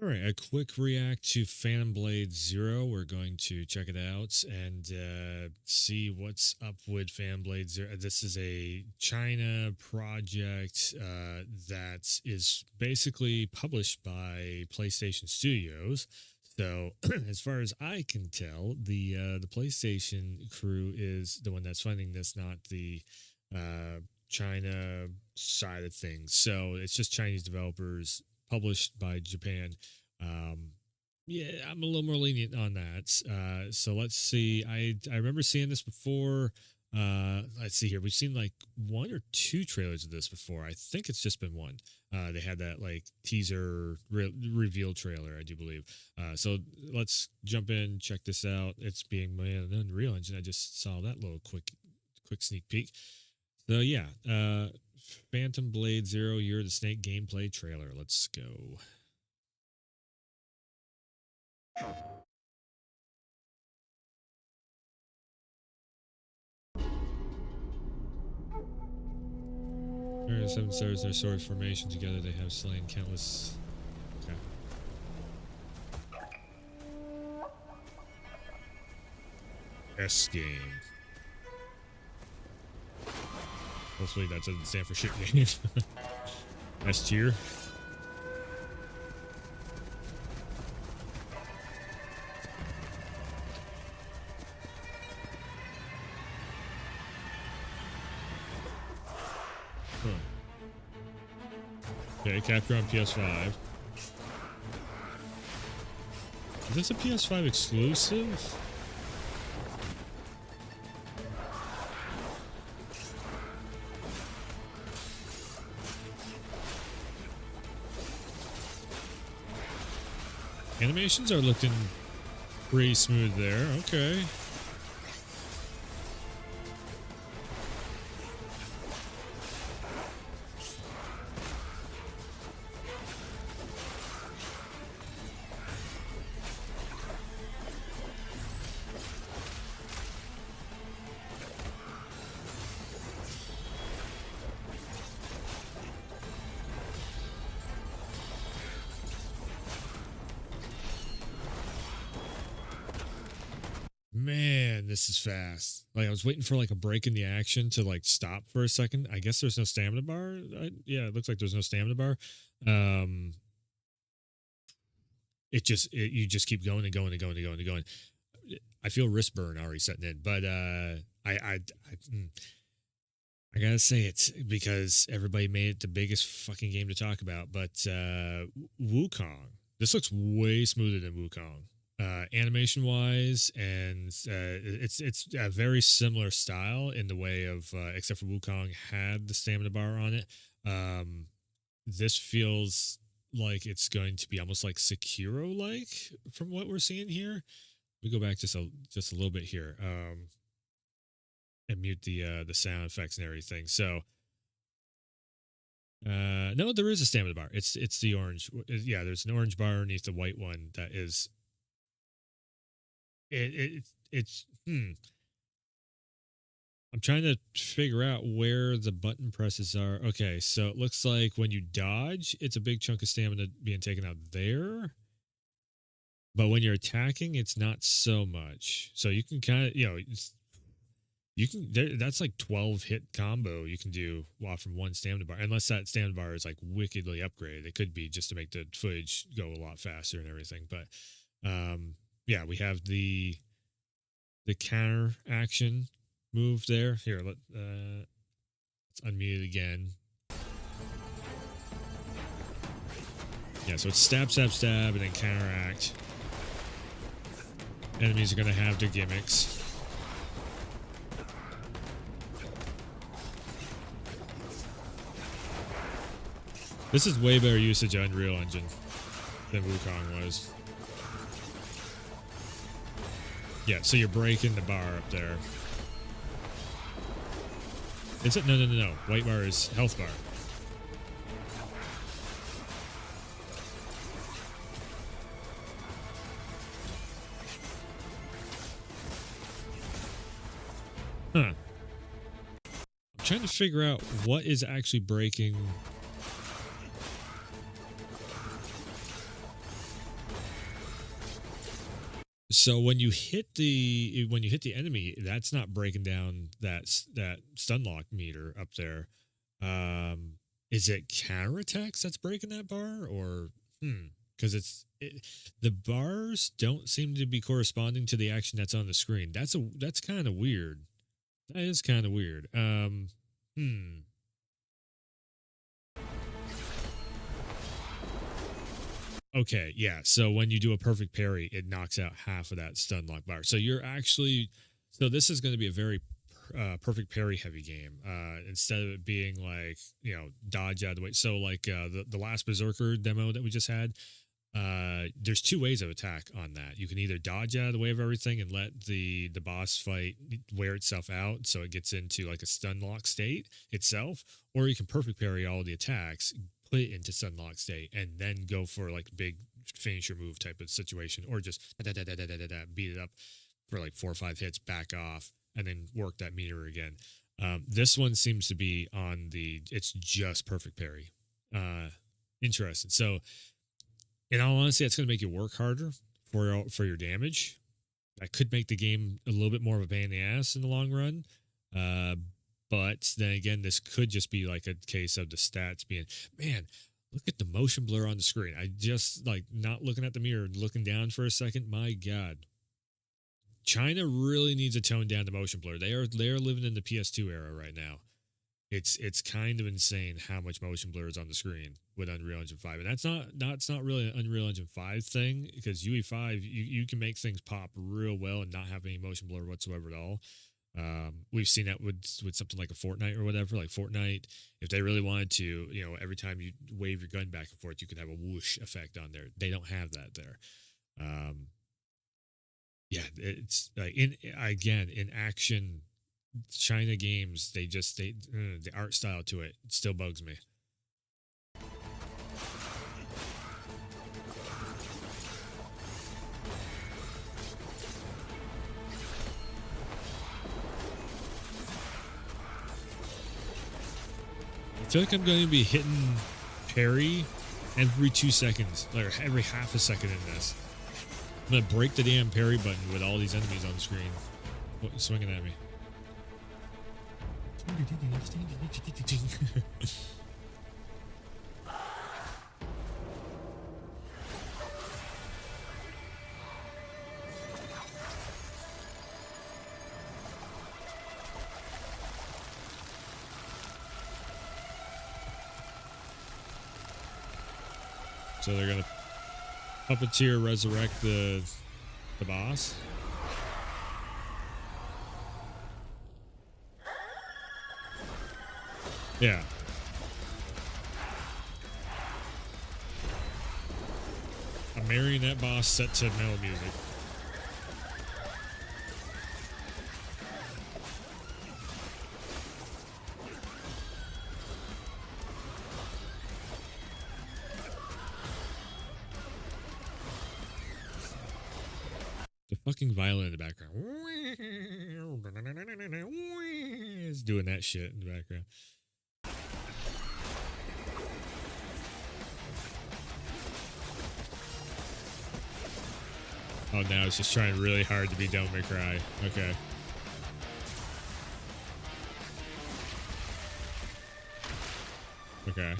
All right, a quick react to Phantom Blade Zero. We're going to check it out and see what's up with Phantom Blade Zero. This is a China project that is basically published by PlayStation Studios. So, as far as I can tell, the PlayStation crew is the one that's funding this, not the China side of things. So it's just Chinese developers published by Japan. Yeah, I'm a little more lenient on that. So let's see. I remember seeing this before. Let's see here. We've seen like one or two trailers of this before. I think it's just been one. They had that like teaser reveal trailer, I do believe. So let's jump in, check this out. It's being made on Unreal Engine. I just saw that little quick sneak peek. So yeah, Phantom Blade Zero, You're the Snake gameplay trailer. Let's go. The seven stars, their sword formation together, they have slain countless. Okay. S game. Hopefully that doesn't stand for shit game. S tier. Okay, Capcom PS5. Is this a PS5 exclusive? Animations are looking pretty smooth there. Okay. Man, this is fast. Like I was waiting for like a break in the action to like stop for a second. I guess there's no stamina bar. Yeah, it looks like there's no stamina bar. You just keep going and going and going and going and going. I feel wrist burn already setting in, but I gotta say it because everybody made it the biggest fucking game to talk about. But Wukong, this looks way smoother than Wukong. Animation wise, and it's a very similar style in the way of except for Wukong had the stamina bar on it. This feels like it's going to be almost like Sekiro like from what we're seeing here. We go back just a little bit here and mute the sound effects and everything. So no, there is a stamina bar. It's the orange. Yeah, there's an orange bar underneath the white one that is it's I'm trying to figure out where the button presses are. Okay, so it looks like when you dodge, it's a big chunk of stamina being taken out there. But when you're attacking, it's not so much. So you can kind of, that's like 12 hit combo you can do from one stamina bar. Unless that stamina bar is like wickedly upgraded. It could be just to make the footage go a lot faster and everything. But yeah, we have the counter action move there. Here, let's unmute it again. Yeah, so it's stab, stab, stab, and then counteract. Enemies are going to have their gimmicks. This is way better usage of Unreal Engine than Wukong was. Yeah, so you're breaking the bar up there. Is it? No. White bar is health bar. Huh. I'm trying to figure out what is actually breaking. So when you hit the enemy, that's not breaking down that stun lock meter up there. Is it counterattacks that's breaking that bar, or because the bars don't seem to be corresponding to the action that's on the screen. That's kind of weird. That is kind of weird. Okay, yeah. So when you do a perfect parry, it knocks out half of that stun lock bar. So this is going to be a very perfect parry heavy game. Instead of it being like, dodge out of the way. So like the last Berserker demo that we just had, there's two ways of attack on that. You can either dodge out of the way of everything and let the boss fight wear itself out so it gets into like a stun lock state itself, or you can perfect parry all the attacks, put it into stun lock state, and then go for like big finisher move type of situation, or just beat it up for like 4 or 5 hits, back off, and then work that meter again. This one seems to be it's just perfect parry. Interesting. So in all honesty, that's going to make you work harder for your damage. That could make the game a little bit more of a pain in the ass in the long run. But then again, this could just be like a case of the stats being, man, look at the motion blur on the screen. I just like not looking at the mirror, looking down for a second. My God. China really needs to tone down the motion blur. They are living in the PS2 era right now. It's kind of insane how much motion blur is on the screen with Unreal Engine 5. And that's not really an Unreal Engine 5 thing, because UE5 you can make things pop real well and not have any motion blur whatsoever at all. We've seen that with something like a Fortnite or whatever. Like Fortnite, if they really wanted to, every time you wave your gun back and forth, you could have a whoosh effect on there. They don't have that there. Yeah, it's like in action China games, the art style to it still bugs me. I feel like I'm going to be hitting parry every 2 seconds, or every half a second in this. I'm going to break the damn parry button with all these enemies on the screen swinging at me. So they're gonna puppeteer resurrect the boss. Yeah. A marionette boss set to metal music. The fucking violin in the background. It's doing that shit in the background. Oh, now it's just trying really hard to be Don't Make Cry. Okay. Okay.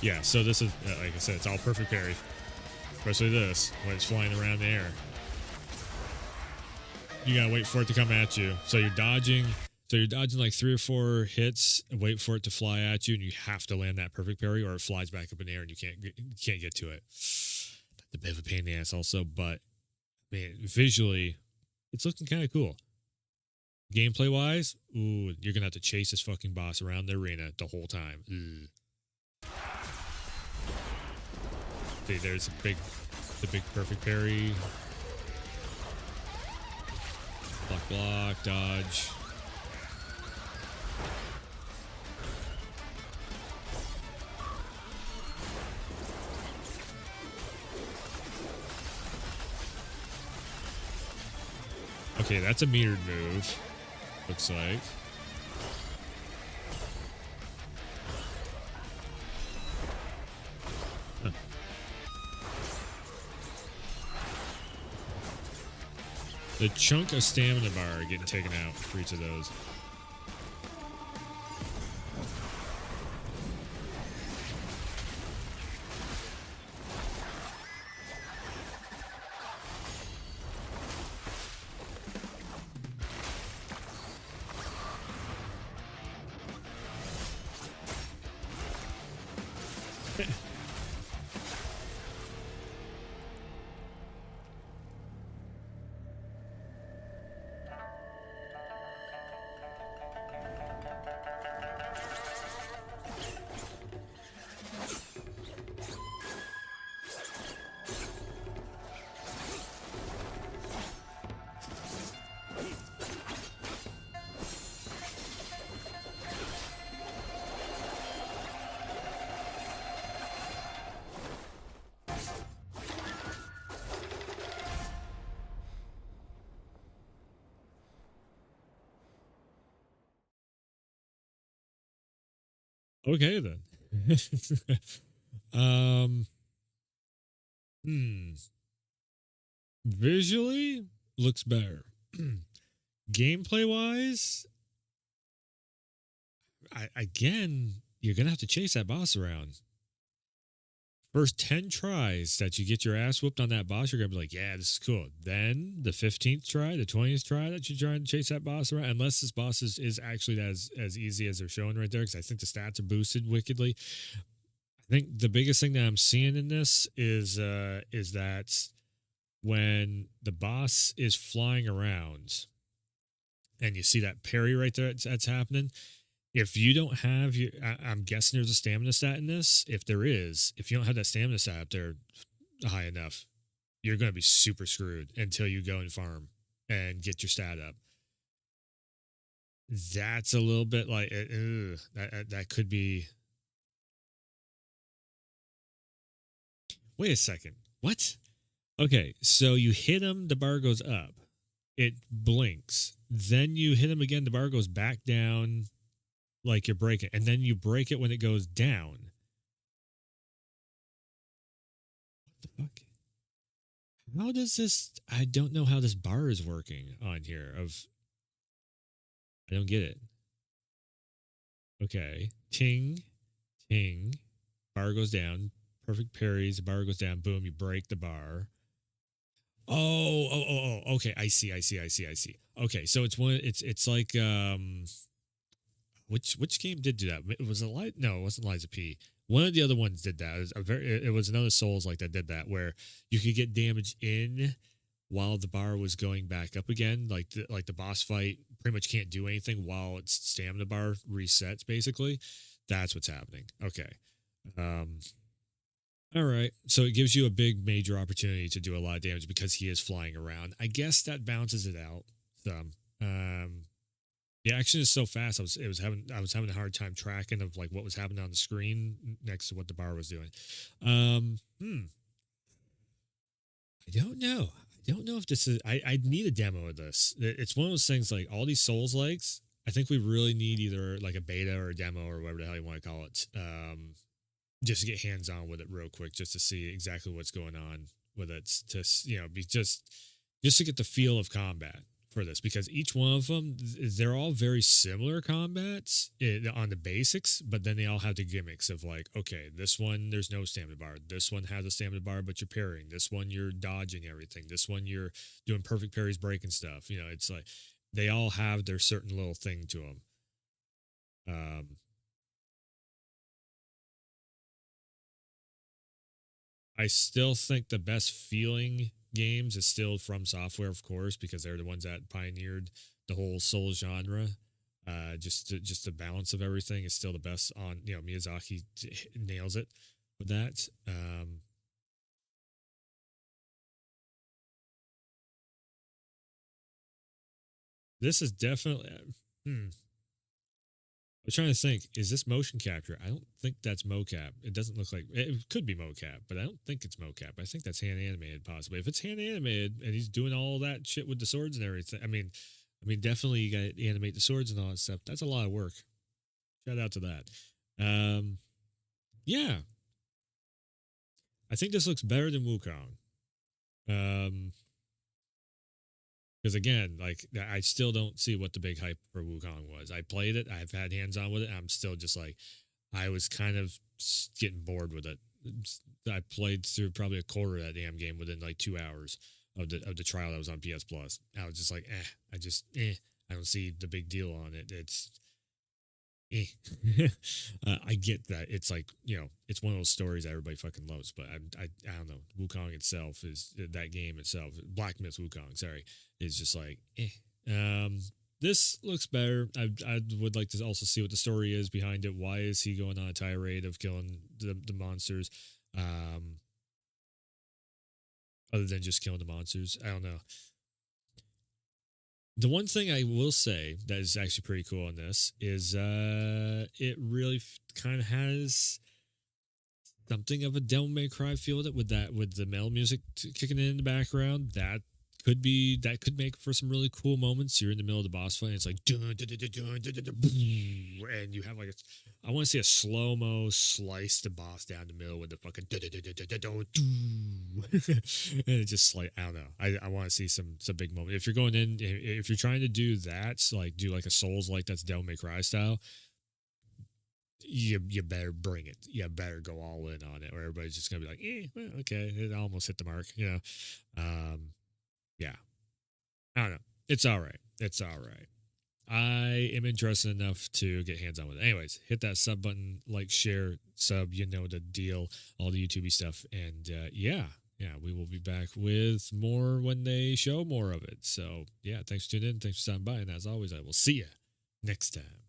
Yeah, so this is, like I said, it's all perfect parry. Especially this, when it's flying around the air. You gotta wait for it to come at you. So you're dodging like 3 or 4 hits, and wait for it to fly at you, and you have to land that perfect parry, or it flies back up in the air and you can't get to it. That's a bit of a pain in the ass also, but man, visually, it's looking kind of cool. Gameplay wise, ooh, you're gonna have to chase this fucking boss around the arena the whole time. See, there's the big perfect parry. Block, dodge. Okay, that's a metered move. Looks like. The chunk of stamina bar getting taken out for each of those. Okay then. um hmm. Visually looks better. Gameplay wise, again, you're gonna have to chase that boss around. First 10 tries that you get your ass whooped on that boss, you're gonna be like, yeah, this is cool. Then the 15th try, the 20th try that you try to chase that boss around, unless this boss is actually as easy as they're showing right there, because I think the stats are boosted wickedly. I think the biggest thing that I'm seeing in this is that when the boss is flying around and you see that parry right there that's happening, if you don't have your, I'm guessing there's a stamina stat in this. If there is, if you don't have that stamina stat up there high enough, you're going to be super screwed until you go and farm and get your stat up. That's a little bit like that could be. Wait a second. What? Okay, so you hit him, the bar goes up. It blinks. Then you hit him again, the bar goes back down like you're breaking. And then you break it when it goes down. What the fuck? How does this... I don't know how this bar is working on here. I don't get it. Okay. Ting. Ting. Bar goes down. Perfect parries. The bar goes down. Boom. You break the bar. Oh. Okay. I see. Okay. So it's one... It's like... Which game did do that? It was no, it wasn't Lies of P. One of the other ones did that. It was another Souls like that did that, where you could get damage in while the bar was going back up again. Like the boss fight pretty much can't do anything while its stamina bar resets. Basically, that's what's happening. Okay. All right. So it gives you a big major opportunity to do a lot of damage because he is flying around. I guess that balances it out some. The action is so fast. I was having a hard time tracking of like what was happening on the screen next to what the bar was doing. I don't know. I don't know if this is. I need a demo of this. It's one of those things like all these Souls likes. I think we really need either like a beta or a demo or whatever the hell you want to call it. Just to get hands on with it real quick, just to see exactly what's going on with it. To be just to get the feel of combat for this, because each one of them, they're all very similar combats on the basics, but then they all have the gimmicks of like, okay, this one there's no stamina bar, this one has a stamina bar but you're parrying, this one you're dodging everything, this one you're doing perfect parries, breaking stuff. It's like they all have their certain little thing to them. I still think the best feeling games is still From Software, of course, because they're the ones that pioneered the whole Soul genre. Just the balance of everything is still the best. On Miyazaki nails it with that. This is definitely. I'm trying to think. Is this motion capture? I don't think that's mocap. It doesn't look like it could be mocap, but I don't think it's mocap. I think that's hand animated, possibly. If it's hand animated and he's doing all that shit with the swords and everything, I mean, definitely you got to animate the swords and all that stuff. That's a lot of work. Shout out to that. Yeah, I think this looks better than Wukong. Because again, like I still don't see what the big hype for Wukong was. I played it, I've had hands on with it. I'm still just like, I was kind of getting bored with it. I played through probably a quarter of that damn game within like 2 hours of the trial that was on PS Plus. I was just like, I don't see the big deal on it. It's eh. I get that it's like, it's one of those stories that everybody fucking loves, but I don't know. Wukong itself is that game itself. Black Myth Wukong, sorry, is just like this looks better. I would like to also see what the story is behind it. Why is he going on a tirade of killing the monsters? Other than just killing the monsters, I don't know. The one thing I will say that is actually pretty cool in this is it really kind of has something of a Devil May Cry feel to it with the metal music kicking in the background. That could make for some really cool moments. You're in the middle of the boss fight, and it's like dun, dun, dun, dun, dun, dun, dun, dun, and you have like I want to see a slow mo slice the boss down the middle with the fucking dun, dun, dun, dun, dun, dun, dun, and it just like I don't know. I want to see some big moment. If you're going in, if you're trying to do that, like do like a Souls like that's Devil May Cry style. You better bring it. You better go all in on it, or everybody's just gonna be like, well, okay, it almost hit the mark, yeah. I don't know. It's all right. It's all right. I am interested enough to get hands on with it. Anyways, hit that sub button, like, share, sub. You know the deal. All the YouTubey stuff, and yeah, we will be back with more when they show more of it. So yeah, thanks for tuning in. Thanks for stopping by, and as always, I will see you next time.